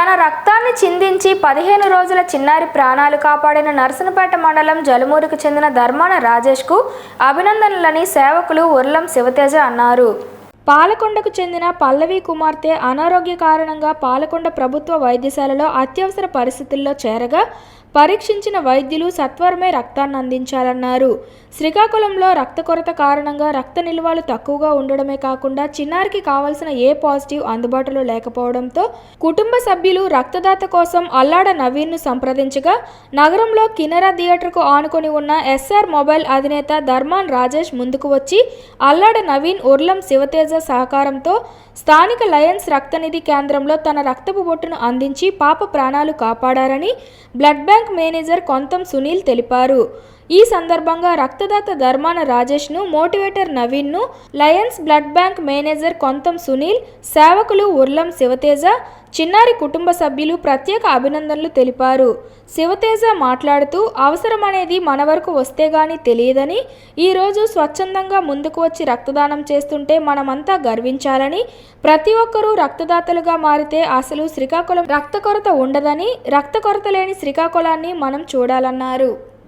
తన రక్తాన్ని చిందించి 15 రోజుల చిన్నారి ప్రాణాలు కాపాడిన నర్సనపేట మండలం జలమూరుకు చెందిన ధర్మాన రాజేష్కు అభినందనలని సేవకులు ఉర్లం శివతేజ అన్నారు. పాలకొండకు చెందిన పల్లవి కుమార్తె అనారోగ్య కారణంగా పాలకొండ ప్రభుత్వ వైద్యశాలలో అత్యవసర పరిస్థితుల్లో చేరగా పరీక్షించిన వైద్యులు సత్వరమే రక్తాన్ని అందించాలన్నారు. శ్రీకాకుళంలో రక్త కొరత కారణంగా రక్త నిల్వలు తక్కువగా ఉండడమే కాకుండా చిన్నారికి కావాల్సిన ఏ పాజిటివ్ అందుబాటులో లేకపోవడంతో కుటుంబ సభ్యులు రక్తదాత కోసం అల్లాడ నవీన్ను సంప్రదించగా నగరంలో కినరా థియేటర్కు ఆనుకొని ఉన్న ఎస్ఆర్ మొబైల్ అధినేత ధర్మాన్ రాజేష్ ముందుకు వచ్చి అల్లాడ నవీన్ ఉర్లం శివతేజ సహకారంతో స్థానిక లయన్స్ రక్తనిధి కేంద్రంలో తన రక్తపు బొట్టును అందించి పాప ప్రాణాలు కాపాడారని blood bank manager Kontham Sunil తెలిపారు. ఈ సందర్భంగా రక్తదాత ధర్మాన రాజేష్ను, మోటివేటర్ నవీన్ను, Lions blood bank manager Kontham Sunil, సేవకులు ఉర్లం శివతేజ, చిన్నారి కుటుంబ సభ్యులు ప్రత్యేక అభినందనలు తెలిపారు. శివతేజ మాట్లాడుతూ అవసరం అనేది మన వరకు వస్తే గానీ తెలియదని, ఈరోజు స్వచ్ఛందంగా ముందుకు వచ్చి రక్తదానం చేస్తుంటే మనమంతా గర్వించాలని, ప్రతి ఒక్కరూ రక్తదాతలుగా మారితే అసలు శ్రీకాకుళం రక్త కొరత ఉండదని, రక్త కొరత లేని శ్రీకాకుళాన్ని మనం చూడాలన్నారు.